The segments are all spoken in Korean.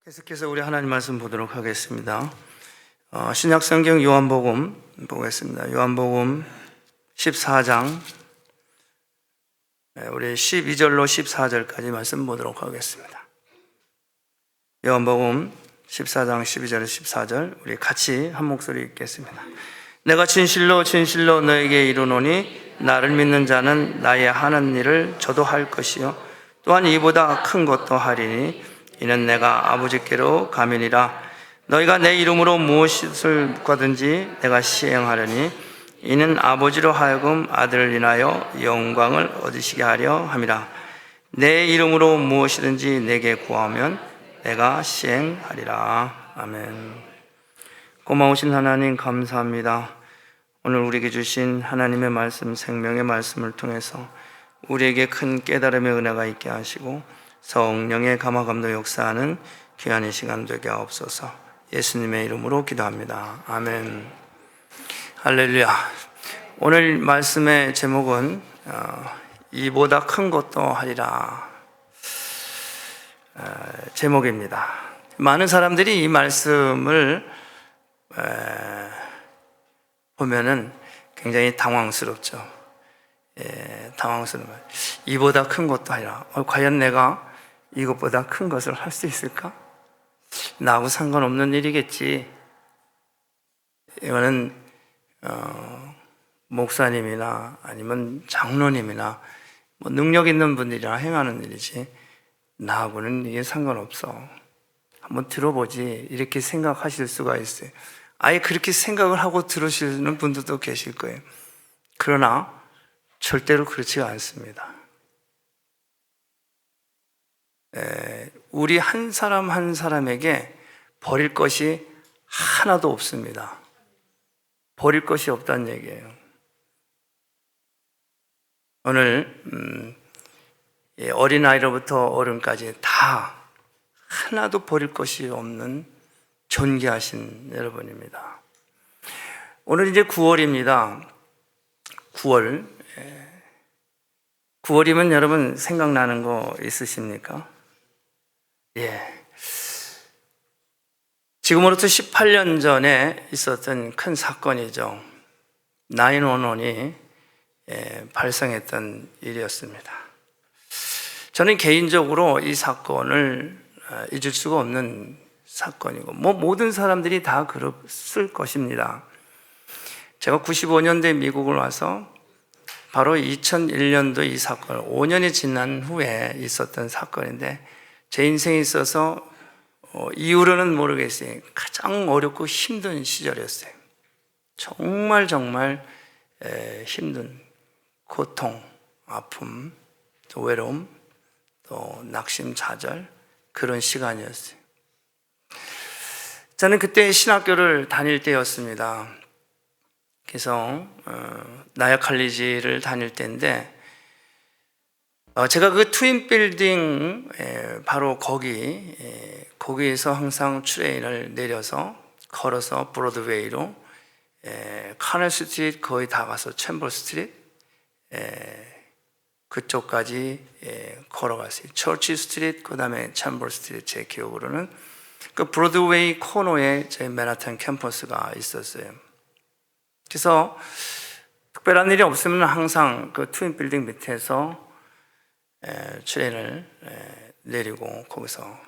계속해서 우리 하나님 말씀 보도록 하겠습니다. 신약성경 요한복음 보겠습니다. 요한복음 14장 우리 12절로 14절까지 말씀 보도록 하겠습니다. 요한복음 14장 12절에서 14절 우리 같이 한 목소리 읽겠습니다. 내가 진실로 진실로 너에게 이르노니 나를 믿는 자는 나의 하는 일을 저도 할 것이요 또한 이보다 큰 것도 하리니 이는 내가 아버지께로 가면이라. 너희가 내 이름으로 무엇을 구하든지 내가 시행하려니 이는 아버지로 하여금 아들을 인하여 영광을 얻으시게 하려 함이라. 내 이름으로 무엇이든지 내게 구하면 내가 시행하리라. 아멘. 고마우신 하나님 감사합니다. 오늘 우리에게 주신 하나님의 말씀, 생명의 말씀을 통해서 우리에게 큰 깨달음의 은혜가 있게 하시고 성령의 감화감도 역사하는 귀한 이 시간 되게 하옵소서. 예수님의 이름으로 기도합니다. 아멘. 할렐루야. 오늘 말씀의 제목은 이보다 큰 것도 하리라 제목입니다. 많은 사람들이 이 말씀을 보면은 굉장히 당황스럽죠. 당황스러워요. 이보다 큰 것도 아니라 과연 내가 이것보다 큰 것을 할 수 있을까? 나하고 상관없는 일이겠지. 이거는 목사님이나 아니면 장로님이나 뭐 능력 있는 분들이랑 행하는 일이지 나하고는 이게 상관없어. 한번 들어보지 이렇게 생각하실 수가 있어요. 아예 그렇게 생각을 하고 들으시는 분들도 계실 거예요. 그러나 절대로 그렇지가 않습니다. 우리 한 사람 한 사람에게 버릴 것이 하나도 없습니다. 버릴 것이 없다는 얘기예요. 오늘 어린아이로부터 어른까지 다 하나도 버릴 것이 없는 존귀하신 여러분입니다. 오늘 이제 9월입니다. 9월이면 여러분 생각나는 거 있으십니까? 예. 지금으로부터 18년 전에 있었던 큰 사건이죠. 911이 발생했던 일이었습니다. 저는 개인적으로 이 사건을 잊을 수가 없는 사건이고, 모든 사람들이 다 그랬을 것입니다. 제가 95년도에 미국을 와서 바로 2001년도 이 사건, 5년이 지난 후에 있었던 사건인데 제 인생에 있어서 이후로는 모르겠어요. 가장 어렵고 힘든 시절이었어요. 정말 힘든 고통, 아픔, 또 외로움, 또 낙심좌절 그런 시간이었어요. 저는 그때 신학교를 다닐 때였습니다. 그래서 나야 칼리지를 다닐 때인데 제가 그 트윈 빌딩 바로 거기에서 항상 트레인을 내려서 걸어서 브로드웨이로 카넬 스트리트 거의 다 가서 챔버 스트리트 그쪽까지 걸어갔어요. 처치 스트리트 그 다음에 챔버 스트리트 제 기억으로는 그 브로드웨이 코너에 저희 맨하탄 캠퍼스가 있었어요. 그래서 특별한 일이 없으면 항상 그 트윈 빌딩 밑에서 트레인을 내리고 거기서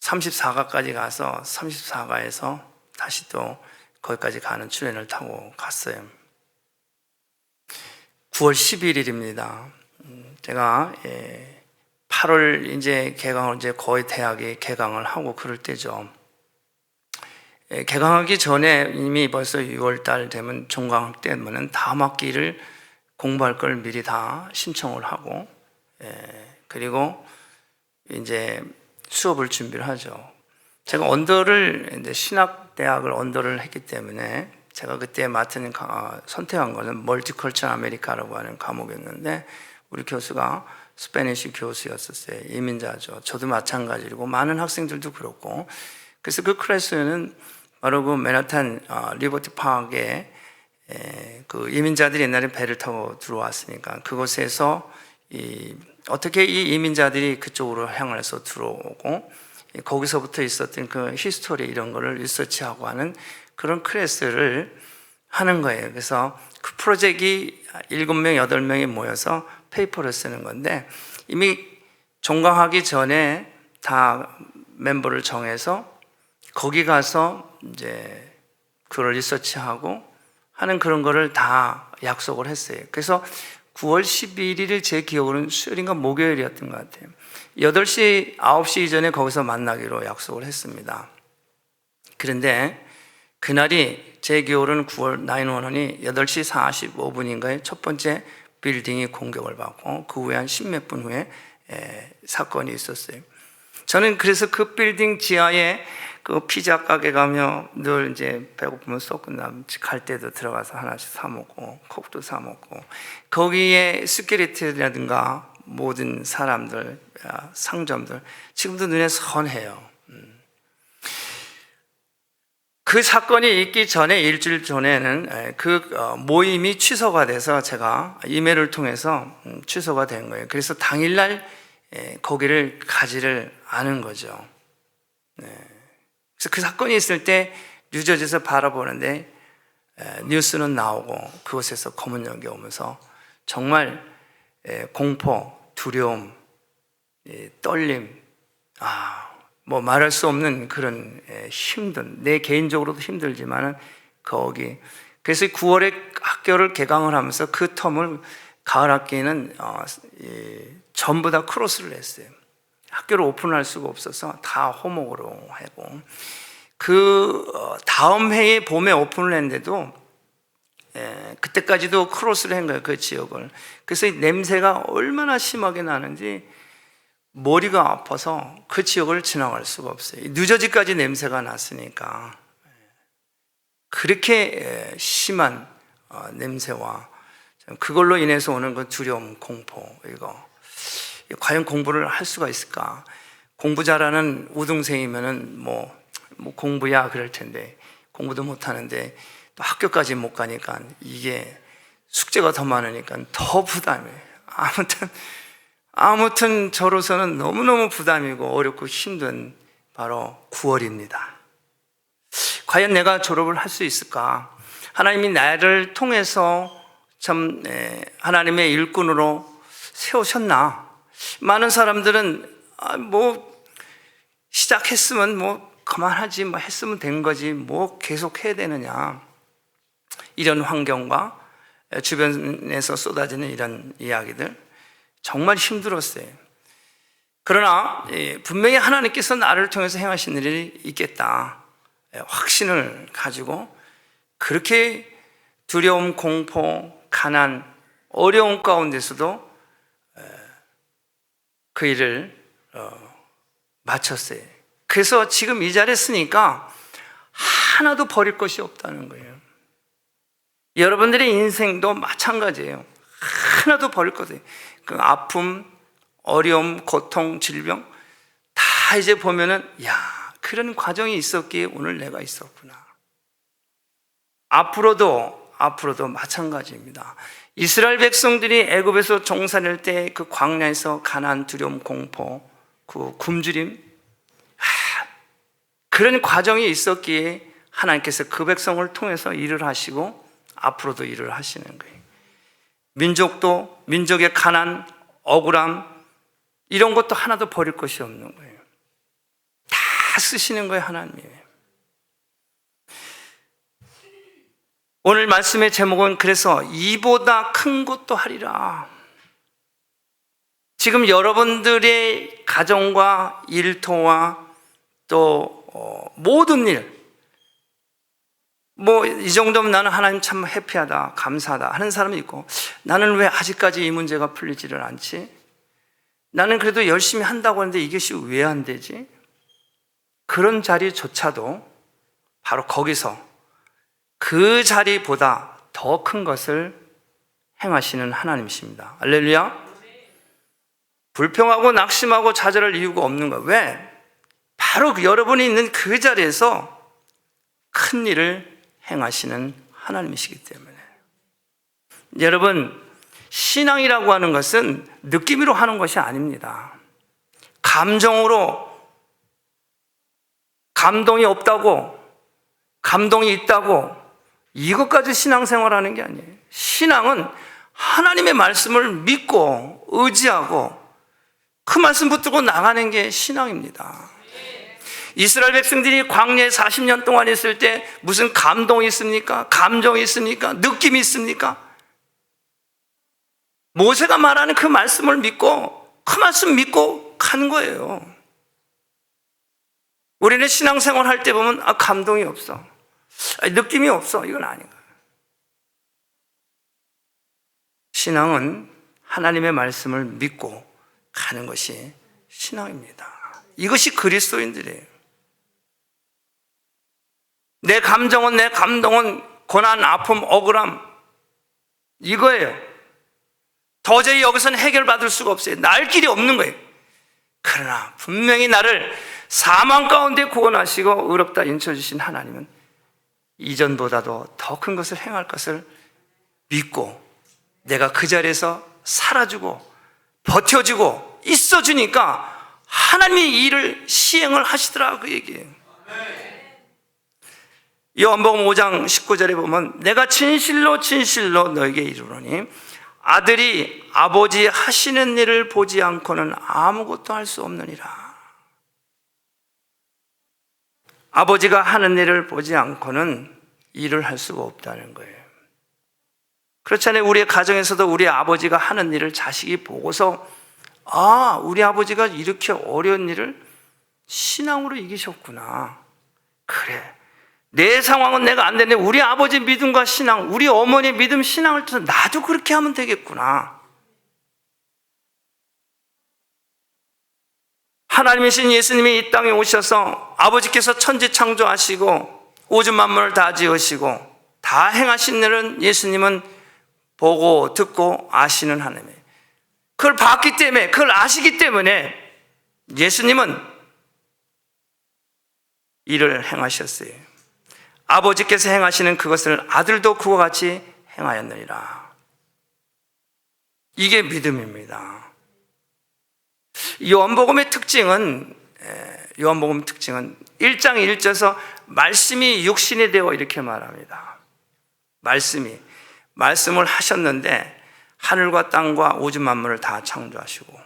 34가까지 가서 34가에서 다시 또 거기까지 가는 트레인을 타고 갔어요. 9월 11일입니다. 제가 8월 이제 개강을 이제 거의 대학에 개강을 하고 그럴 때죠. 개강하기 전에 이미 벌써 6월달 되면 종강학 때면은 다음 학기를 공부할 걸 미리 다 신청을 하고 그리고 이제 수업을 준비를 하죠. 제가 언더를 이제 신학대학을 언더를 했기 때문에 제가 그때 선택한 것은 멀티컬처 아메리카라고 하는 과목이었는데 우리 교수가 스페니쉬 교수였었어요. 이민자죠. 저도 마찬가지고 많은 학생들도 그렇고 그래서 그 클래스에는 바로 그 맨하탄 리버티 파크에 그 이민자들이 옛날에 배를 타고 들어왔으니까 그곳에서 어떻게 이 이민자들이 그쪽으로 향해서 들어오고 거기서부터 있었던 그 히스토리 이런 거를 리서치하고 하는 그런 클래스를 하는 거예요. 그래서 그 프로젝트이 7명, 8명이 모여서 페이퍼를 쓰는 건데 이미 종강하기 전에 다 멤버를 정해서 거기 가서 이제 그걸 리서치하고 하는 그런 거를 다 약속을 했어요. 그래서 9월 11일이 제 기억으로는 수요일인가 목요일이었던 것 같아요. 8시, 9시 이전에 거기서 만나기로 약속을 했습니다. 그런데 그날이 제 기억으로는 9월 911이 8시 45분인가에 첫 번째 빌딩이 공격을 받고 그 후에 한 10몇 분 후에 사건이 있었어요. 저는 그래서 그 빌딩 지하에 그 피자 가게 가며 늘 이제 배고프면 수업 끝나면 갈 때도 들어가서 하나씩 사 먹고 콕도 사 먹고 거기에 시큐리티라든가 모든 사람들, 상점들 지금도 눈에 선해요. 그 사건이 있기 전에 일주일 전에는 그 모임이 취소가 돼서 제가 이메일을 통해서 취소가 된 거예요. 그래서 당일날 거기를 가지를 않은 거죠. 그래서 그 사건이 있을 때 뉴저지에서 바라보는데 뉴스는 나오고 그곳에서 검은 연기 오면서 정말 공포, 두려움, 떨림, 뭐 말할 수 없는 그런 힘든, 내 개인적으로도 힘들지만은 거기 그래서 9월에 학교를 개강을 하면서 그 텀을 가을 학기에는 전부 다 크로스를 했어요. 학교를 오픈할 수가 없어서 다 호목으로 하고 그 다음 해에 봄에 오픈을 했는데도 그때까지도 크로스를 한 거예요. 그 지역을. 그래서 이 냄새가 얼마나 심하게 나는지 머리가 아파서 그 지역을 지나갈 수가 없어요. 뉴저지까지 냄새가 났으니까 그렇게 심한 냄새와 그걸로 인해서 오는 그 두려움, 공포 이거 과연 공부를 할 수가 있을까? 공부 잘하는 우등생이면은 뭐 공부야 그럴 텐데 공부도 못 하는데 또 학교까지 못 가니까 이게 숙제가 더 많으니까 더 부담이에요. 아무튼 저로서는 너무너무 부담이고 어렵고 힘든 바로 9월입니다. 과연 내가 졸업을 할 수 있을까? 하나님이 나를 통해서 참 하나님의 일꾼으로 세우셨나? 많은 사람들은 뭐 시작했으면 뭐 그만하지, 뭐 했으면 된 거지, 뭐 계속 해야 되느냐, 이런 환경과 주변에서 쏟아지는 이런 이야기들 정말 힘들었어요. 그러나 분명히 하나님께서 나를 통해서 행하신 일이 있겠다 확신을 가지고 그렇게 두려움, 공포, 가난, 어려움 가운데서도 그 일을 마쳤어요. 그래서 지금 이 자리에 있으니까 하나도 버릴 것이 없다는 거예요. 여러분들의 인생도 마찬가지예요. 하나도 버릴 것이, 그 아픔, 어려움, 고통, 질병 다 이제 보면은 그런 과정이 있었기에 오늘 내가 있었구나. 앞으로도 마찬가지입니다. 이스라엘 백성들이 애굽에서 종살일 때 그 광야에서 가난, 두려움, 공포, 그 굶주림, 그런 과정이 있었기에 하나님께서 그 백성을 통해서 일을 하시고 앞으로도 일을 하시는 거예요. 민족의 가난, 억울함 이런 것도 하나도 버릴 것이 없는 거예요. 다 쓰시는 거예요, 하나님이. 오늘 말씀의 제목은 그래서 이보다 큰 것도 하리라. 지금 여러분들의 가정과 일터와 또 모든 일, 뭐 이 정도면 나는 하나님 참 해피하다, 감사하다 하는 사람이 있고, 나는 왜 아직까지 이 문제가 풀리지를 않지? 나는 그래도 열심히 한다고 하는데 이것이 왜 안 되지? 그런 자리조차도 바로 거기서 그 자리보다 더 큰 것을 행하시는 하나님이십니다. 할렐루야. 불평하고 낙심하고 좌절할 이유가 없는 거예요. 왜? 바로 여러분이 있는 그 자리에서 큰 일을 행하시는 하나님이시기 때문에. 여러분, 신앙이라고 하는 것은 느낌으로 하는 것이 아닙니다. 감정으로 감동이 없다고, 감동이 있다고, 이것까지 신앙생활하는 게 아니에요. 신앙은 하나님의 말씀을 믿고 의지하고 그 말씀 붙들고 나가는 게 신앙입니다. 이스라엘 백성들이 광야에 40년 동안 있을 때 무슨 감동이 있습니까? 감정이 있습니까? 느낌이 있습니까? 모세가 말하는 그 말씀을 믿고 그 말씀 믿고 가는 거예요. 우리는 신앙생활 할 때 보면 감동이 없어, 느낌이 없어, 이건 아닌 거예요. 신앙은 하나님의 말씀을 믿고 가는 것이 신앙입니다. 이것이 그리스도인들이에요. 내 감정은, 내 감동은 고난, 아픔, 억울함, 이거예요. 도저히 여기서는 해결받을 수가 없어요. 나을 길이 없는 거예요. 그러나 분명히 나를 사망 가운데 구원하시고 의롭다 인쳐주신 하나님은 이전보다도 더 큰 것을 행할 것을 믿고 내가 그 자리에서 살아주고 버텨주고 있어주니까 하나님이 이 일을 시행을 하시더라, 그 얘기예요. 요한복음 5장 19절에 보면 내가 진실로 진실로 너에게 이르노니 아들이 아버지 하시는 일을 보지 않고는 아무것도 할 수 없느니라. 아버지가 하는 일을 보지 않고는 일을 할 수가 없다는 거예요. 그렇잖아요. 우리의 가정에서도 우리 아버지가 하는 일을 자식이 보고서 우리 아버지가 이렇게 어려운 일을 신앙으로 이기셨구나. 그래, 내 상황은 내가 안 되는데 우리 아버지 믿음과 신앙, 우리 어머니 믿음 신앙을 통해서 나도 그렇게 하면 되겠구나. 하나님이신 예수님이 이 땅에 오셔서 아버지께서 천지 창조하시고 우주 만물을 다 지으시고 다 행하신 일은 예수님은 보고 듣고 아시는 하나님이에요. 그걸 봤기 때문에, 그걸 아시기 때문에 예수님은 일을 행하셨어요. 아버지께서 행하시는 그것을 아들도 그와 같이 행하였느니라. 이게 믿음입니다. 요한복음의 특징은 1장 1절에서 말씀이 육신이 되어 이렇게 말합니다. 말씀을 하셨는데 하늘과 땅과 우주 만물을 다 창조하시고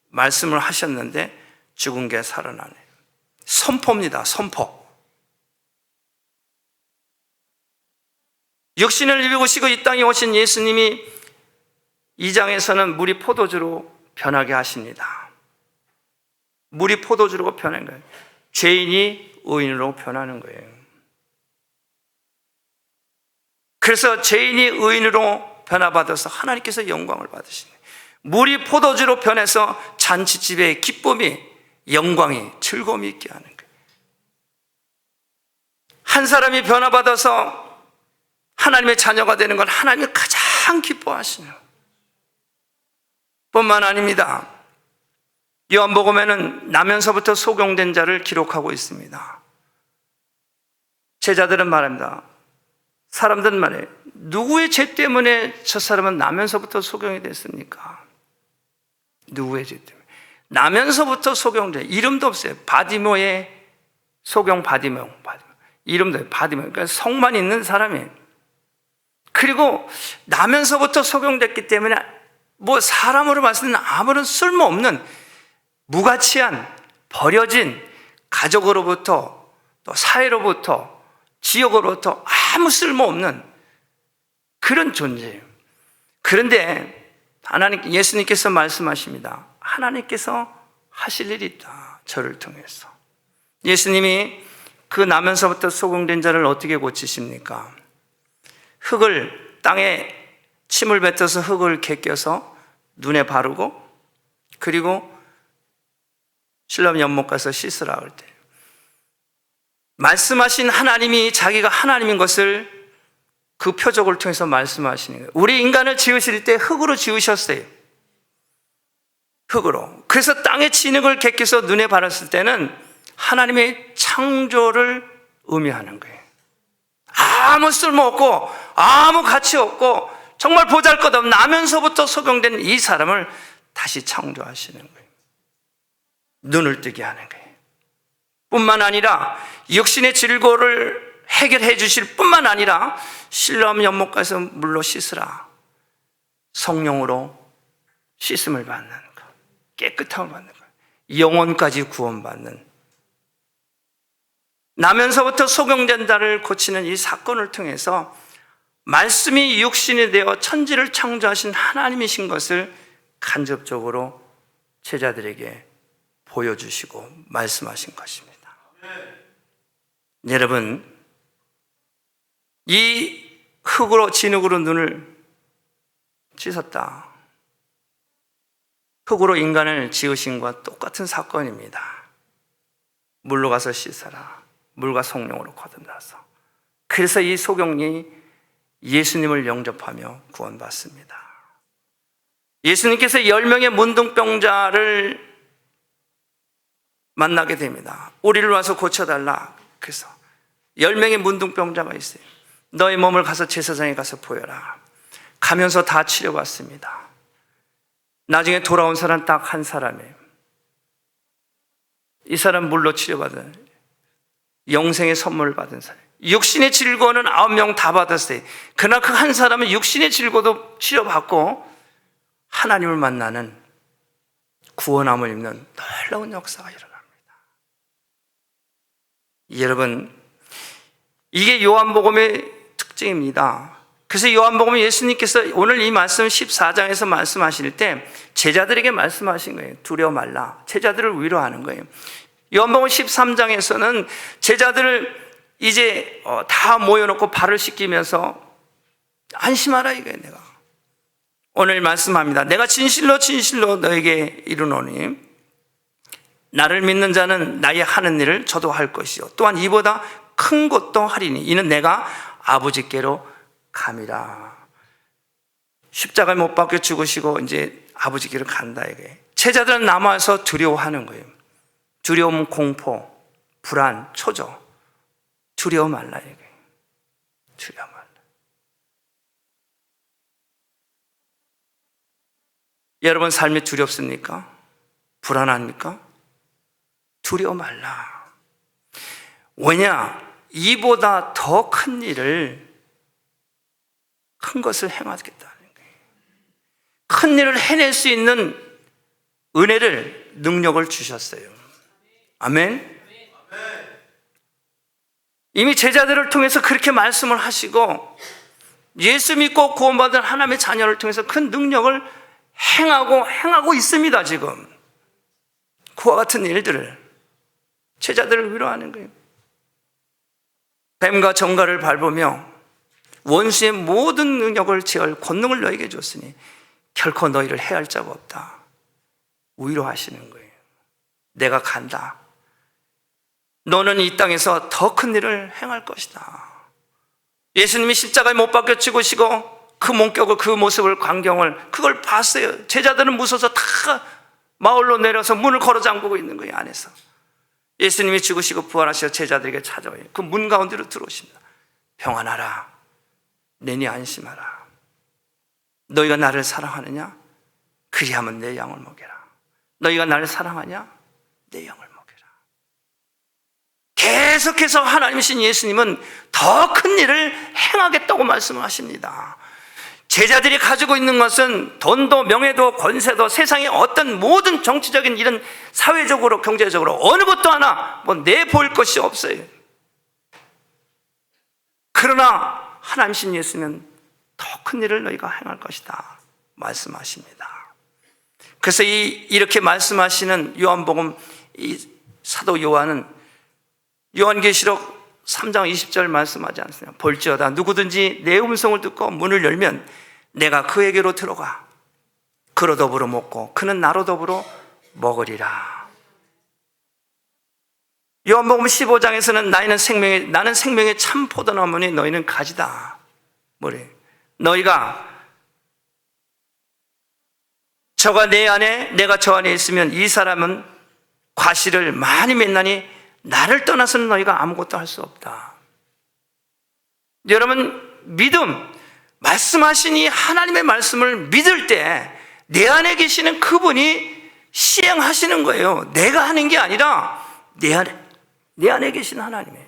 말씀을 하셨는데 죽은 게 살아나네. 선포입니다. 선포. 육신을 입으시고 이 땅에 오신 예수님이 2장에서는 물이 포도주로 변하게 하십니다. 물이 포도주로 변하는 거예요. 죄인이 의인으로 변하는 거예요. 그래서 죄인이 의인으로 변화받아서 하나님께서 영광을 받으시는 거예요. 물이 포도주로 변해서 잔치집에 기쁨이, 영광이, 즐거움이 있게 하는 거예요. 한 사람이 변화받아서 하나님의 자녀가 되는 건 하나님이 가장 기뻐하시는 뿐만 아닙니다. 요한복음에는 나면서부터 소경된 자를 기록하고 있습니다. 제자들은 말합니다. 사람들은 말해요. 누구의 죄 때문에 저 사람은 나면서부터 소경이 됐습니까? 누구의 죄 때문에? 나면서부터 소경돼. 이름도 없어요. 바디모의 소경 바디모. 이름도 없어요. 바디모. 그러니까 성만 있는 사람이에요. 그리고 나면서부터 소경됐기 때문에 사람으로 봤을 때는 아무런 쓸모없는 무가치한, 버려진 가족으로부터 또 사회로부터 지역으로부터 아무 쓸모없는 그런 존재예요. 그런데 예수님께서 말씀하십니다. 하나님께서 하실 일이 있다. 저를 통해서. 예수님이 그 나면서부터 소경된 자를 어떻게 고치십니까? 땅에 침을 뱉어서 흙을 개껴서 눈에 바르고 그리고 실로암 연못 가서 씻으라 할 때 말씀하신 하나님이 자기가 하나님인 것을 그 표적을 통해서 말씀하시는 거예요. 우리 인간을 지으실 때 흙으로 지으셨어요. 흙으로. 그래서 땅에 진흙을 개껴서 눈에 바랐을 때는 하나님의 창조를 의미하는 거예요. 아무 쓸모없고 아무 가치 없고 정말 보잘것없는 나면서부터 소경된 이 사람을 다시 창조하시는 거예요. 눈을 뜨게 하는 거예요. 뿐만 아니라 육신의 질고를 해결해 주실 뿐만 아니라 실로암 연못가에서 물로 씻으라. 성령으로 씻음을 받는 것, 깨끗함을 받는 것, 영혼까지 구원받는, 나면서부터 소경된다를 고치는 이 사건을 통해서 말씀이 육신이 되어 천지를 창조하신 하나님이신 것을 간접적으로 제자들에게 보여주시고 말씀하신 것입니다. 여러분, 이 흙으로 진흙으로 눈을 씻었다. 흙으로 인간을 지으신 것과 똑같은 사건입니다. 물로 가서 씻어라. 물과 성령으로 거듭나서. 그래서 이 소경이 예수님을 영접하며 구원받습니다. 예수님께서 10명의 문둥병자를 만나게 됩니다. 우리를 와서 고쳐달라. 그래서 10명의 문둥병자가 있어요. 너의 몸을 가서 제사장에 가서 보여라. 가면서 다 치료받습니다. 나중에 돌아온 사람 딱 한 사람이에요. 이 사람 물로 치료받은, 영생의 선물을 받은 사람. 육신의 질고는 9명 다 받았어요. 그러나 그 한 사람은 육신의 질고도 치료받고 하나님을 만나는, 구원함을 입는 놀라운 역사가 일어납니다. 여러분, 이게 요한복음의 특징입니다. 그래서 요한복음 예수님께서 오늘 이 말씀 14장에서 말씀하실 때 제자들에게 말씀하신 거예요. 두려워 말라. 제자들을 위로하는 거예요. 요한복음 13장에서는 제자들을 이제 다 모여놓고 발을 씻기면서 안심하라 이거예요. 내가 오늘 말씀합니다. 내가 진실로 진실로 너에게 이르노니 나를 믿는 자는 나의 하는 일을 저도 할 것이요 또한 이보다 큰 것도 하리니 이는 내가 아버지께로 감이라. 십자가에 못 박혀 죽으시고 이제 아버지께로 간다 이게. 제자들은 남아서 두려워하는 거예요. 두려움, 공포, 불안, 초조. 두려워 말라 이게. 두려워 말라. 여러분 삶이 두렵습니까? 불안합니까? 두려워 말라. 왜냐? 이보다 더 큰 일을, 큰 것을 행하겠다는 거예요. 큰 일을 해낼 수 있는 은혜를, 능력을 주셨어요. 아멘. 이미 제자들을 통해서 그렇게 말씀을 하시고 예수 믿고 구원받은 하나님의 자녀를 통해서 큰 능력을 행하고 있습니다. 지금 그와 같은 일들을, 제자들을 위로하는 거예요. 뱀과 정갈을 밟으며 원수의 모든 능력을 제할 권능을 너에게 줬으니 결코 너희를 해할 자가 없다. 위로하시는 거예요. 내가 간다. 너는 이 땅에서 더 큰 일을 행할 것이다. 예수님이 십자가에 못 박혀 죽으시고 그 몸격을, 그 모습을, 광경을 그걸 봤어요. 제자들은 무서워서 다 마을로 내려서 문을 걸어 잠그고 있는 거예요. 안에서 예수님이 죽으시고 부활하셔서 제자들에게 찾아와요. 그 문 가운데로 들어오십니다. 평안하라. 내니 안심하라. 너희가 나를 사랑하느냐? 그리하면 내 양을 먹여라. 너희가 나를 사랑하냐? 내 양을 먹여라. 계속해서 하나님이신 예수님은 더 큰 일을 행하겠다고 말씀을 하십니다. 제자들이 가지고 있는 것은 돈도 명예도 권세도 세상의 어떤 모든 정치적인 일은 사회적으로 경제적으로 어느 것도 하나 내보일 것이 없어요. 그러나 하나님이신 예수는 더 큰 일을 너희가 행할 것이다 말씀하십니다. 그래서 이렇게 말씀하시는 요한복음 이 사도 요한은 요한계시록 3장 20절 말씀하지 않습니까? 볼지어다 누구든지 내 음성을 듣고 문을 열면 내가 그에게로 들어가 그로 더불어 먹고 그는 나로 더불어 먹으리라. 요한복음 15장에서는 나는 생명의 참 포도나무니 너희는 가지다. 뭐래? 너희가 저가 내 안에 내가 저 안에 있으면 이 사람은 과실을 많이 맺나니 나를 떠나서는 너희가 아무것도 할 수 없다. 여러분, 믿음, 말씀하신 이 하나님의 말씀을 믿을 때 내 안에 계시는 그분이 시행하시는 거예요. 내가 하는 게 아니라 내 안에 내 안에 계신 하나님이에요.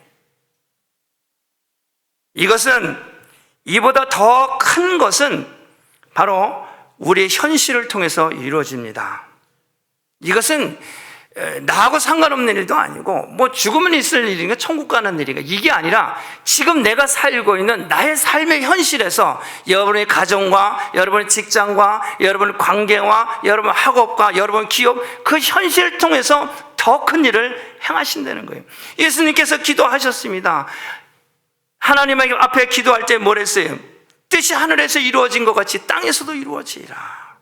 이것은 이보다 더 큰 것은 바로 우리의 현실을 통해서 이루어집니다. 이것은 나하고 상관없는 일도 아니고 뭐 죽으면 있을 일인가 천국 가는 일인가 이게 아니라 지금 내가 살고 있는 나의 삶의 현실에서 여러분의 가정과 여러분의 직장과 여러분의 관계와 여러분의 학업과 여러분의 기업 그 현실을 통해서 더 큰 일을 행하신다는 거예요. 예수님께서 기도하셨습니다. 하나님 앞에 기도할 때 뭘 했어요? 뜻이 하늘에서 이루어진 것 같이 땅에서도 이루어지리라.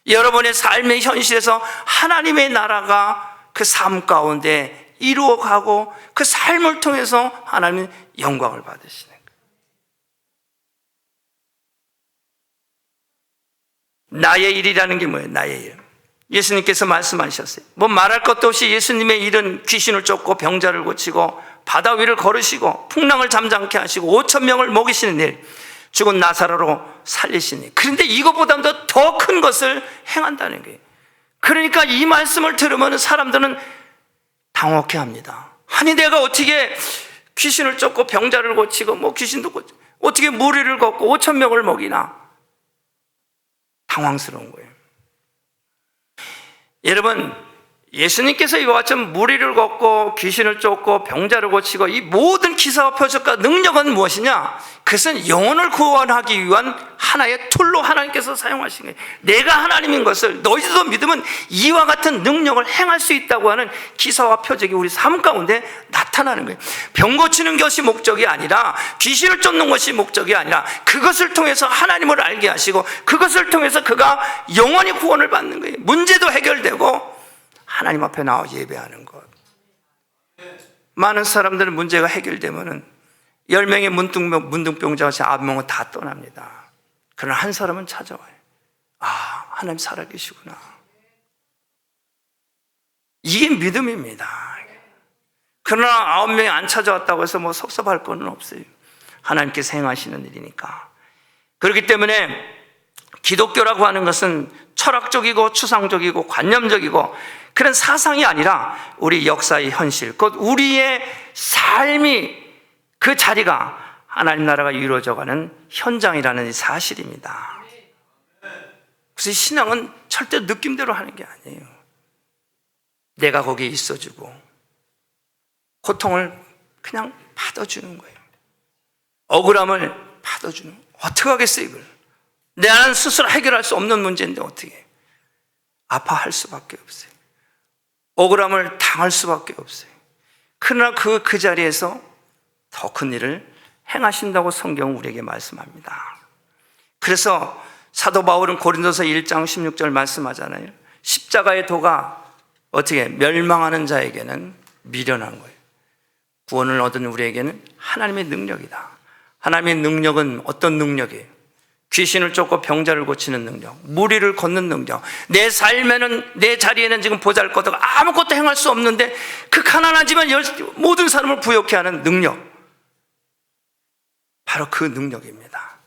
여러분의 삶의 현실에서 하나님의 나라가 그 삶 가운데 이루어가고 그 삶을 통해서 하나님은 영광을 받으시는 거예요. 나의 일이라는 게 뭐예요? 나의 일. 예수님께서 말씀하셨어요. 뭐 말할 것도 없이 예수님의 일은 귀신을 쫓고 병자를 고치고 바다 위를 걸으시고 풍랑을 잠잠케 하시고 5천 명을 먹이시는 일, 죽은 나사로로 살리시니. 그런데 이것보다도 더 큰 것을 행한다는 거예요. 그러니까 이 말씀을 들으면 사람들은 당혹해 합니다. 아니 내가 어떻게 귀신을 쫓고 병자를 고치고 뭐 귀신도 고치고 어떻게 무리를 걷고 5천 명을 먹이나. 당황스러운 거예요. 여러분, 예수님께서 이와 같이 무리를 걷고 귀신을 쫓고 병자를 고치고 이 모든 기사와 표적과 능력은 무엇이냐? 그것은 영혼을 구원하기 위한 하나의 툴로 하나님께서 사용하신 거예요. 내가 하나님인 것을 너희들도 믿으면 이와 같은 능력을 행할 수 있다고 하는 기사와 표적이 우리 삶 가운데 나타나는 거예요. 병 고치는 것이 목적이 아니라 귀신을 쫓는 것이 목적이 아니라 그것을 통해서 하나님을 알게 하시고 그것을 통해서 그가 영원히 구원을 받는 거예요. 문제도 해결되고 하나님 앞에 나와 예배하는 것. 많은 사람들은 문제가 해결되면은 10명의 문둥병자가 9명은 다 떠납니다. 그러나 한 사람은 찾아와요. 아, 하나님 살아계시구나. 이게 믿음입니다. 그러나 9명이 안 찾아왔다고 해서 뭐 섭섭할 건 없어요. 하나님께서 행하시는 일이니까. 그렇기 때문에 기독교라고 하는 것은 철학적이고 추상적이고 관념적이고 그런 사상이 아니라 우리 역사의 현실, 곧 우리의 삶이 그 자리가 하나님 나라가 이루어져가는 현장이라는 사실입니다. 그래서 신앙은 절대 느낌대로 하는 게 아니에요. 내가 거기에 있어주고 고통을 그냥 받아주는 거예요. 억울함을 받아주는 거예요. 어떻게 하겠어요 이걸? 내 안은 스스로 해결할 수 없는 문제인데 어떻게 아파할 수밖에 없어요. 억울함을 당할 수밖에 없어요. 그러나 그 자리에서 더 큰 일을 행하신다고 성경은 우리에게 말씀합니다. 그래서 사도 바울은 고린도서 1장 16절 말씀하잖아요. 십자가의 도가 어떻게 멸망하는 자에게는 미련한 거예요. 구원을 얻은 우리에게는 하나님의 능력이다. 하나님의 능력은 어떤 능력이에요? 귀신을 쫓고 병자를 고치는 능력, 무리를 걷는 능력. 내 삶에는, 내 자리에는 지금 보잘것없고 아무것도 행할 수 없는데 그 가난하지만 모든 사람을 부욕해 하는 능력, 바로 그 능력입니다.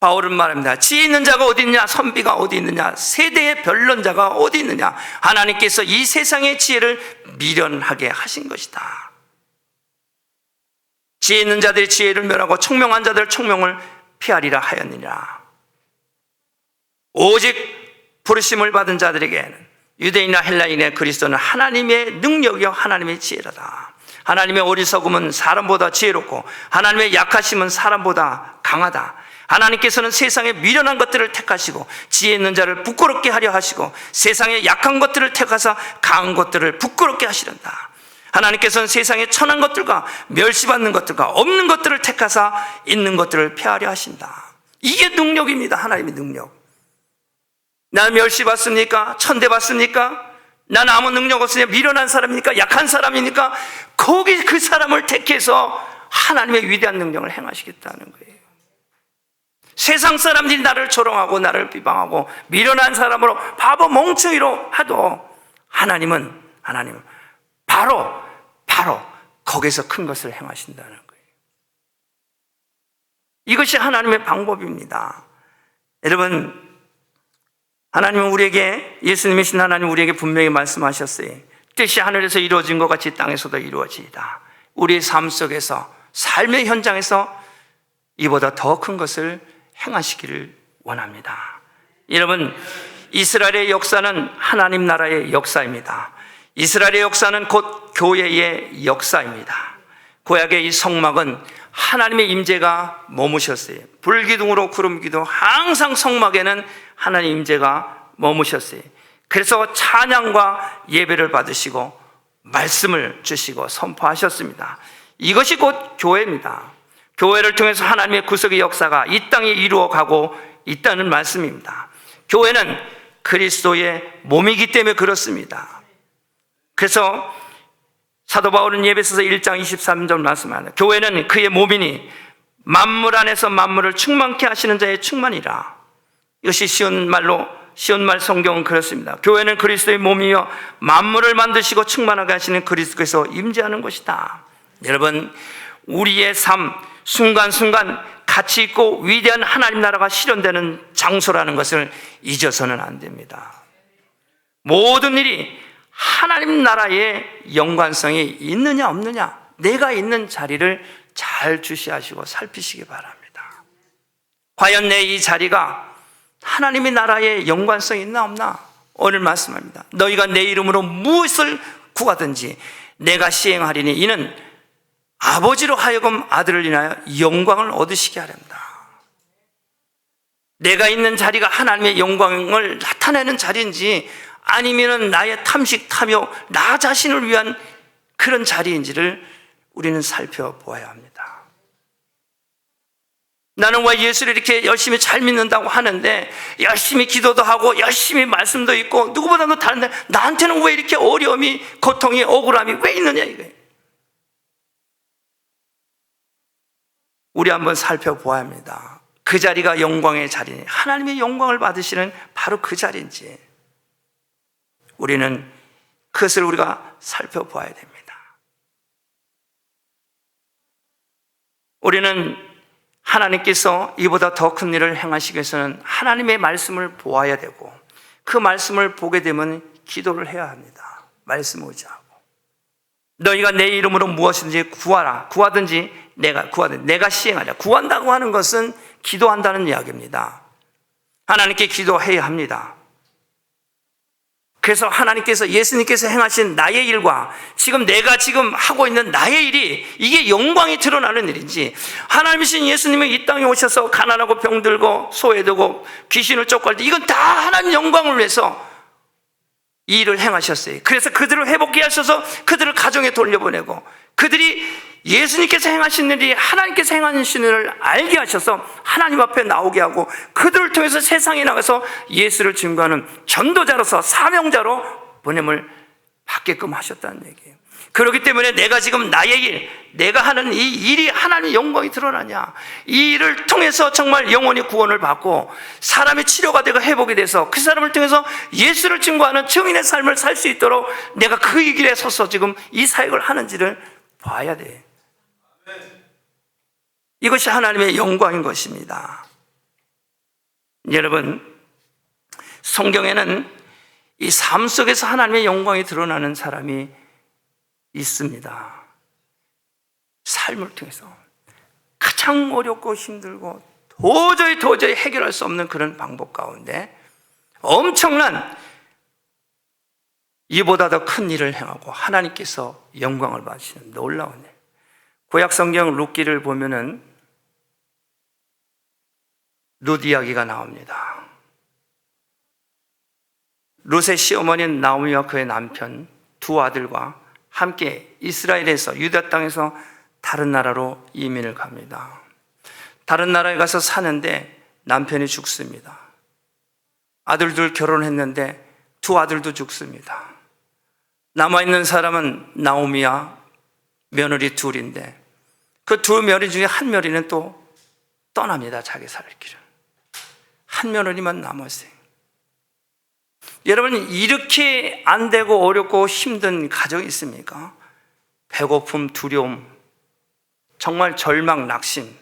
바울은 말합니다. 지혜 있는 자가 어디 있느냐? 선비가 어디 있느냐? 세대의 변론자가 어디 있느냐? 하나님께서 이 세상의 지혜를 미련하게 하신 것이다. 지혜 있는 자들이 지혜를 멸하고 총명한 자들 총명을 피하리라 하였느니라. 오직 부르심을 받은 자들에게는 유대인이나 헬라인의 그리스도는 하나님의 능력이요 하나님의 지혜라다. 하나님의 어리석음은 사람보다 지혜롭고 하나님의 약하심은 사람보다 강하다. 하나님께서는 세상의 미련한 것들을 택하시고 지혜 있는 자를 부끄럽게 하려 하시고 세상의 약한 것들을 택하사 강한 것들을 부끄럽게 하시련다. 하나님께서는 세상의 천한 것들과 멸시받는 것들과 없는 것들을 택하사 있는 것들을 폐하려 하신다. 이게 능력입니다. 하나님의 능력. 나 멸시받습니까? 천대받습니까? 난 아무 능력 없으냐? 미련한 사람이니까? 약한 사람이니까? 거기 그 사람을 택해서 하나님의 위대한 능력을 행하시겠다는 거예요. 세상 사람들이 나를 조롱하고 나를 비방하고 미련한 사람으로 바보 멍청이로 하도 하나님은 바로 거기서 큰 것을 행하신다는 거예요. 이것이 하나님의 방법입니다. 여러분, 하나님은 우리에게, 예수님이신 하나님 우리에게 분명히 말씀하셨어요. 뜻이 하늘에서 이루어진 것 같이 땅에서도 이루어지이다. 우리의 삶 속에서, 삶의 현장에서 이보다 더 큰 것을 행하시기를 원합니다. 여러분, 이스라엘의 역사는 하나님 나라의 역사입니다. 이스라엘의 역사는 곧 교회의 역사입니다. 구약의 이 성막은 하나님의 임재가 머무셨어요. 불기둥으로 구름기둥, 항상 성막에는 하나님의 임재가 머무셨어요. 그래서 찬양과 예배를 받으시고 말씀을 주시고 선포하셨습니다. 이것이 곧 교회입니다. 교회를 통해서 하나님의 구속의 역사가 이 땅에 이루어가고 있다는 말씀입니다. 교회는 그리스도의 몸이기 때문에 그렇습니다. 그래서 사도 바울은 예배서서 1장 23절 말씀합니다. 교회는 그의 몸이니 만물 안에서 만물을 충만케 하시는 자의 충만이라. 이것이 쉬운 말 성경은 그렇습니다. 교회는 그리스도의 몸이며 만물을 만드시고 충만하게 하시는 그리스도께서 임재하는 것이다. 여러분, 우리의 삶 순간순간 가치 있고 위대한 하나님 나라가 실현되는 장소라는 것을 잊어서는 안 됩니다. 모든 일이 하나님 나라의 연관성이 있느냐 없느냐, 내가 있는 자리를 잘 주시하시고 살피시기 바랍니다. 과연 내 이 자리가 하나님의 나라의 연관성이 있나 없나? 오늘 말씀합니다. 너희가 내 이름으로 무엇을 구하든지 내가 시행하리니 이는 아버지로 하여금 아들을 인하여 영광을 얻으시게 하렵니다. 내가 있는 자리가 하나님의 영광을 나타내는 자리인지 아니면 나의 탐식, 탐욕, 나 자신을 위한 그런 자리인지를 우리는 살펴보아야 합니다. 나는 왜 예수를 이렇게 열심히 잘 믿는다고 하는데 열심히 기도도 하고 열심히 말씀도 있고 누구보다도 다른데 나한테는 왜 이렇게 어려움이, 고통이, 억울함이 왜 있느냐 이거예요. 우리 한번 살펴보아야 합니다. 그 자리가 영광의 자리니 하나님의 영광을 받으시는 바로 그 자리인지 우리는 그것을 우리가 살펴보아야 됩니다. 우리는 하나님께서 이보다 더 큰 일을 행하시기 위해서는 하나님의 말씀을 보아야 되고 그 말씀을 보게 되면 기도를 해야 합니다. 말씀 의지하고 너희가 내 이름으로 무엇이든지 구하라. 구하든지 내가 시행하라. 구한다고 하는 것은 기도한다는 이야기입니다. 하나님께 기도해야 합니다. 그래서 하나님께서, 예수님께서 행하신 나의 일과 내가 지금 하고 있는 나의 일이 이게 영광이 드러나는 일인지, 하나님이신 예수님이 이 땅에 오셔서 가난하고 병들고 소외되고 귀신을 쫓고 할 때 이건 다 하나님 영광을 위해서 이 일을 행하셨어요. 그래서 그들을 회복케 하셔서 그들을 가정에 돌려보내고 그들이 예수님께서 행하신 일이 하나님께서 행하신 일을 알게 하셔서 하나님 앞에 나오게 하고 그들을 통해서 세상에 나가서 예수를 증거하는 전도자로서 사명자로 보냄을 받게끔 하셨다는 얘기예요. 그렇기 때문에 내가 지금 나의 일, 내가 하는 이 일이 하나님의 영광이 드러나냐, 이 일을 통해서 정말 영혼이 구원을 받고 사람의 치료가 되고 회복이 돼서 그 사람을 통해서 예수를 증거하는 증인의 삶을 살 수 있도록 내가 그 길에 서서 지금 이 사역을 하는지를 봐야 돼. 이것이 하나님의 영광인 것입니다. 여러분, 성경에는 이 삶 속에서 하나님의 영광이 드러나는 사람이 있습니다. 삶을 통해서 가장 어렵고 힘들고 도저히 해결할 수 없는 그런 방법 가운데 엄청난 이보다 더 큰 일을 행하고 하나님께서 영광을 받으시는 놀라운 일. 구약 성경 룻기를 보면은 룻 이야기가 나옵니다. 룻의 시어머니는 나오미와 그의 남편 두 아들과 함께 이스라엘에서 유다 땅에서 다른 나라로 이민을 갑니다. 다른 나라에 가서 사는데 남편이 죽습니다. 아들들 결혼했는데 두 아들도 죽습니다. 남아있는 사람은 나오미와 며느리 둘인데 그 두 며느리 중에 한 며느리는 또 떠납니다. 자기 살 길을. 한 며느리만 남았어요. 여러분, 이렇게 안 되고 어렵고 힘든 가정이 있습니까? 배고픔, 두려움, 정말 절망, 낙심.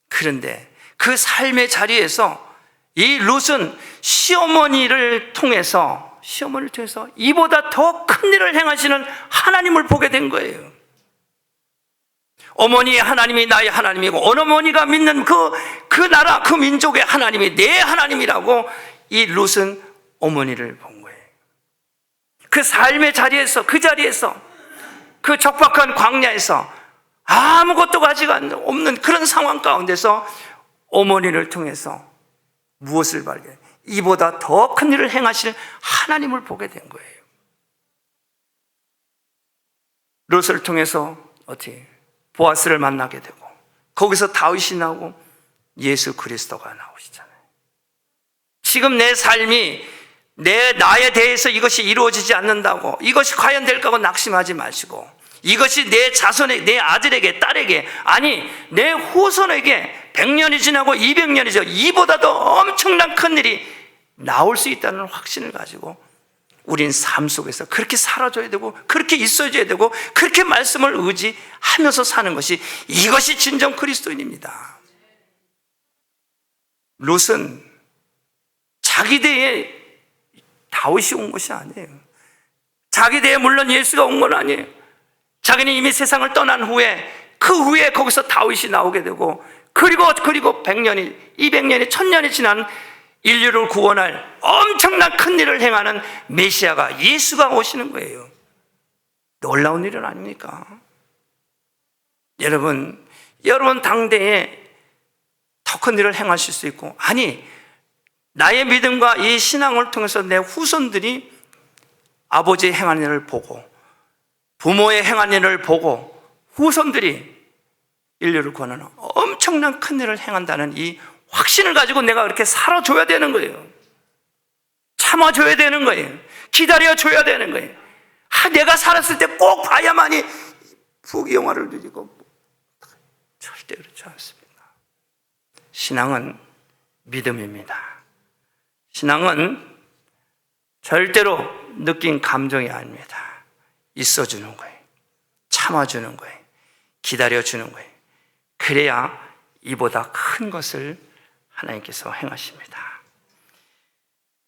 그런데 그 삶의 자리에서 이 룻은 시어머니를 통해서 시어머니를 통해서 이보다 더 큰 일을 행하시는 하나님을 보게 된 거예요. 어머니의 하나님이 나의 하나님이고 어머니가 믿는 그 나라 그 민족의 하나님이 내 하나님이라고 이 룻은 어머니를 본 거예요. 그 삶의 자리에서 그 자리에서 그 적박한 광야에서 아무것도 가지가 없는 그런 상황 가운데서 어머니를 통해서 무엇을 발견해? 이보다 더 큰 일을 행하실 하나님을 보게 된 거예요. 롯을 통해서 어떻게 보아스를 만나게 되고 거기서 다윗이 나오고 예수 그리스도가 나오시잖아요. 지금 내 삶이 나에 대해서 이것이 이루어지지 않는다고 이것이 과연 될까 하고 낙심하지 마시고 이것이 내 자손에게, 내 아들에게, 딸에게, 아니 내 후손에게 100년이 지나고 200년이 지나고 이보다도 엄청난 큰 일이 나올 수 있다는 확신을 가지고 우린 삶 속에서 그렇게 살아줘야 되고 그렇게 있어줘야 되고 그렇게 말씀을 의지하면서 사는 것이 이것이 진정 그리스도인입니다. 롯은 자기 대에 다윗이 온 것이 아니에요. 자기 대에 물론 예수가 온 건 아니에요. 자기는 이미 세상을 떠난 후에 그 후에 거기서 다윗이 나오게 되고 그리고 100년이 200년이 1000년이 지난 인류를 구원할 엄청난 큰 일을 행하는 메시아가 예수가 오시는 거예요. 놀라운 일은 아닙니까? 여러분 당대에 더 큰 일을 행하실 수 있고 아니 나의 믿음과 이 신앙을 통해서 내 후손들이 아버지의 행한 일을 보고 부모의 행한 일을 보고 후손들이 인류를 구원하는 엄청난 큰 일을 행한다는 이 확신을 가지고 내가 그렇게 살아줘야 되는 거예요. 참아줘야 되는 거예요. 기다려줘야 되는 거예요. 내가 살았을 때 꼭 봐야만이 부귀영화를 누리고 절대 그렇지 않습니다. 신앙은 믿음입니다. 신앙은 절대로 느낀 감정이 아닙니다. 있어주는 거예요. 참아주는 거예요. 기다려주는 거예요. 그래야 이보다 큰 것을 하나님께서 행하십니다.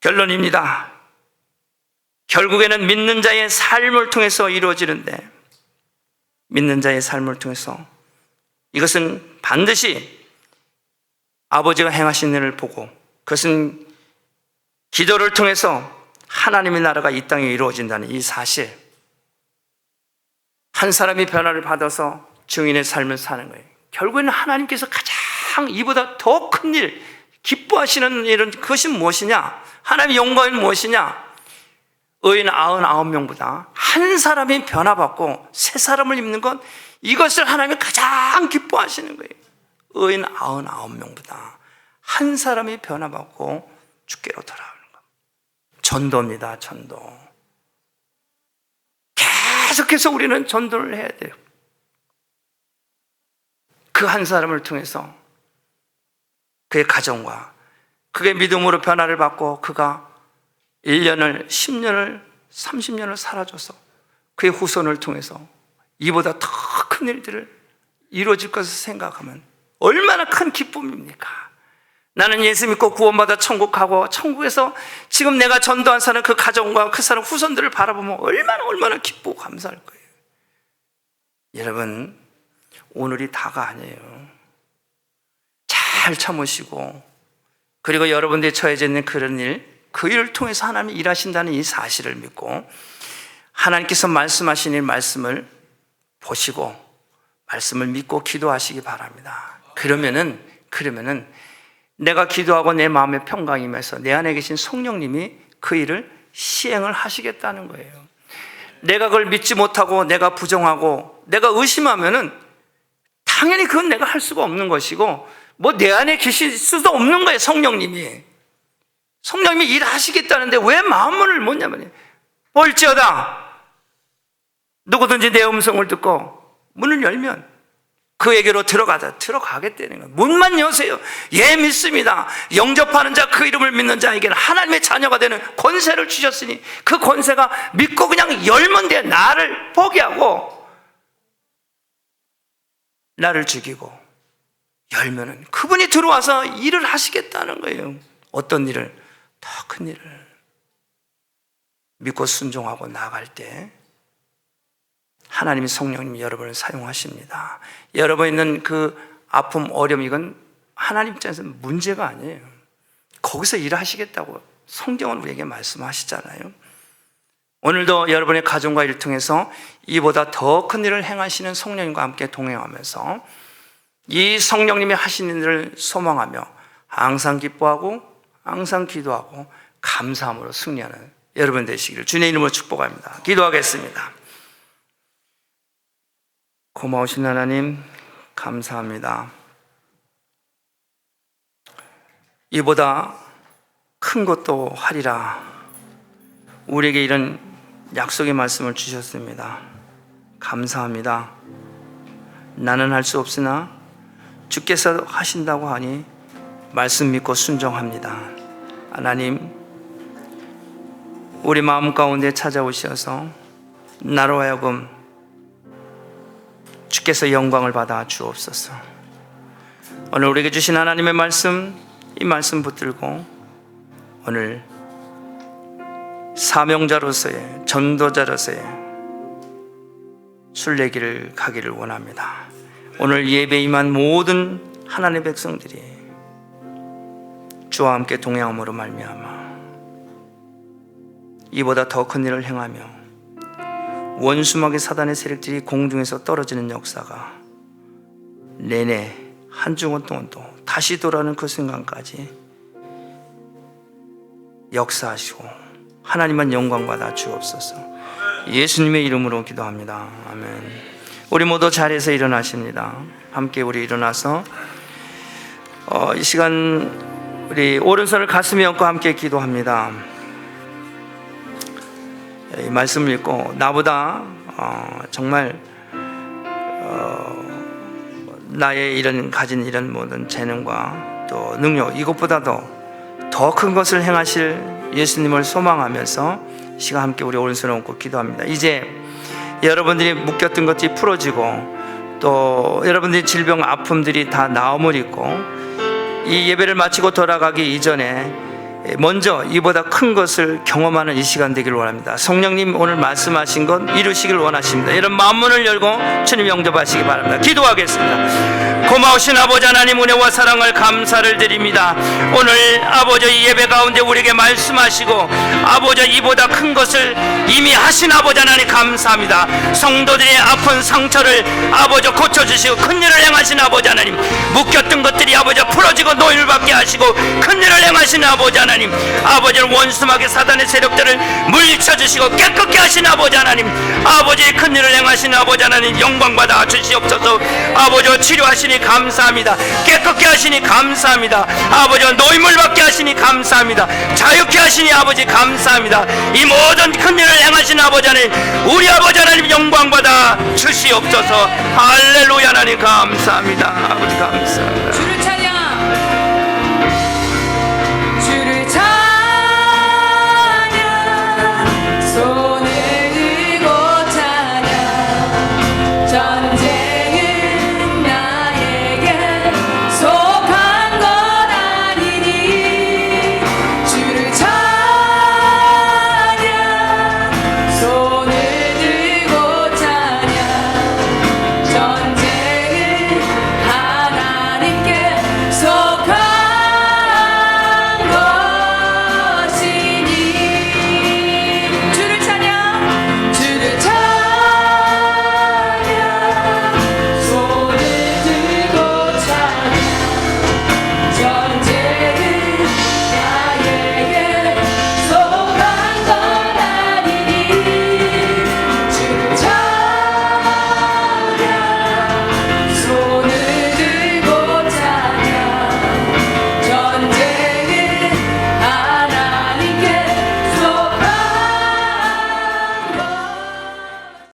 결론입니다. 결국에는 믿는 자의 삶을 통해서 이루어지는데 믿는 자의 삶을 통해서 이것은 반드시 아버지가 행하신 일을 보고 그것은 기도를 통해서 하나님의 나라가 이 땅에 이루어진다는 이 사실, 한 사람이 변화를 받아서 증인의 삶을 사는 거예요. 결국에는 하나님께서 가장 이보다 더 큰 일, 기뻐하시는 일은 그것이 무엇이냐? 하나님의 영광이 무엇이냐? 의인 99명보다 한 사람이 변화받고 새 사람을 입는 것, 이것을 하나님이 가장 기뻐하시는 거예요. 의인 99명보다 한 사람이 변화받고 주께로 돌아오는 것. 전도입니다. 전도. 계속해서 우리는 전도를 해야 돼요. 그 한 사람을 통해서 그의 가정과 그의 믿음으로 변화를 받고 그가 1년을, 10년을, 30년을 살아줘서 그의 후손을 통해서 이보다 더 큰 일들을 이루어질 것을 생각하면 얼마나 큰 기쁨입니까? 나는 예수 믿고 구원받아 천국 가고 천국에서 지금 내가 전도한 사람 그 가정과 그 사람 후손들을 바라보면 얼마나 기쁘고 감사할 거예요. 여러분, 오늘이 다가 아니에요. 잘 참으시고 그리고 여러분들이 처해져 있는 그런 일, 그 일을 통해서 하나님이 일하신다는 이 사실을 믿고 하나님께서 말씀하신 이 말씀을 보시고 말씀을 믿고 기도하시기 바랍니다. 그러면은 내가 기도하고 내 마음에 평강이 임해서 내 안에 계신 성령님이 그 일을 시행을 하시겠다는 거예요. 내가 그걸 믿지 못하고 내가 부정하고 내가 의심하면은 당연히 그건 내가 할 수가 없는 것이고 뭐 내 안에 계실 수도 없는 거예요. 성령님이 일하시겠다는데 왜 마음문을 못 여냐면 볼지어다 누구든지 내 음성을 듣고 문을 열면 그에게로 들어가겠다는 거예요. 문만 여세요. 예, 믿습니다. 영접하는 자, 그 이름을 믿는 자에게는 하나님의 자녀가 되는 권세를 주셨으니 그 권세가 믿고 그냥 열면 돼. 나를 포기하고 나를 죽이고 열면은 그분이 들어와서 일을 하시겠다는 거예요. 어떤 일을? 더 큰 일을. 믿고 순종하고 나아갈 때 하나님이 성령님이 여러분을 사용하십니다. 여러분 있는 그 아픔, 어려움, 이건 하나님 입장에서는 문제가 아니에요. 거기서 일하시겠다고 성경은 우리에게 말씀하시잖아요. 오늘도 여러분의 가정과 일을 통해서 이보다 더 큰 일을 행하시는 성령님과 함께 동행하면서 이 성령님이 하시는 일을 소망하며 항상 기뻐하고 항상 기도하고 감사함으로 승리하는 여러분 되시기를 주님의 이름으로 축복합니다. 기도하겠습니다. 고마우신 하나님 감사합니다. 이보다 큰 것도 하리라 우리에게 이런 약속의 말씀을 주셨습니다. 감사합니다. 나는 할 수 없으나 주께서 하신다고 하니 말씀 믿고 순종합니다. 하나님, 우리 마음 가운데 찾아오셔서 나로 하여금 주께서 영광을 받아 주옵소서. 오늘 우리에게 주신 하나님의 말씀, 이 말씀 붙들고 오늘 사명자로서의, 전도자로서의 순례길을 가기를 원합니다. 오늘 예배에 임한 모든 하나님의 백성들이 주와 함께 동행함으로 말미암아 이보다 더 큰 일을 행하며 원수마귀 사단의 세력들이 공중에서 떨어지는 역사가 내내 한 주간 동안 또 다시 돌아오는 그 순간까지 역사하시고 하나님만 영광받아 주옵소서. 예수님의 이름으로 기도합니다. 아멘. 우리 모두 자리에서 일어나십니다. 함께 우리 일어나서 이 시간 우리 오른손을 가슴에 얹고 함께 기도합니다. 이 말씀을 읽고 나보다 정말 나의 가진 이런 모든 재능과 또 능력, 이것보다도 더 큰 것을 행하실 예수님을 소망하면서 이 시간 함께 우리 오른손을 얹고 기도합니다. 이제 여러분들이 묶였던 것들이 풀어지고 또 여러분들의 질병, 아픔들이 다 나음을 입고 이 예배를 마치고 돌아가기 이전에 먼저 이보다 큰 것을 경험하는 이 시간 되기를 원합니다. 성령님 오늘 말씀하신 것 이루시길 원하십니다. 여러분 마음문을 열고 주님 영접하시기 바랍니다. 기도하겠습니다. 고마우신 아버지 하나님 은혜와 사랑을 감사를 드립니다. 오늘 아버지 이 예배 가운데 우리에게 말씀하시고 아버지 이보다 큰 것을 이미 하신 아버지 하나님 감사합니다. 성도들의 아픈 상처를 아버지 고쳐주시고 큰 일을 행하신 아버지 하나님, 묶였던 것들이 아버지 풀어지고 노임을 받게 하시고 큰 일을 행하신 아버지 하나님, 아버지는 원수마귀 사단의 세력들을 물리쳐주시고 깨끗게 하신 아버지 하나님, 아버지의 큰 일을 행하신 아버지 하나님 영광받아 주시옵소서. 아버지 치료하시니 감사합니다. 깨끗게 하시니 감사합니다. 아버지 노임을 받게 하시니 감사합니다. 자유케 하시니 아버지 감사합니다. 이 모든 큰 일을 행하신 아버지 하나님, 우리 아버지 하나님 영광받아 주시옵소서. 할렐루야. 하나님 감사합니다. 아버지 감사합니다.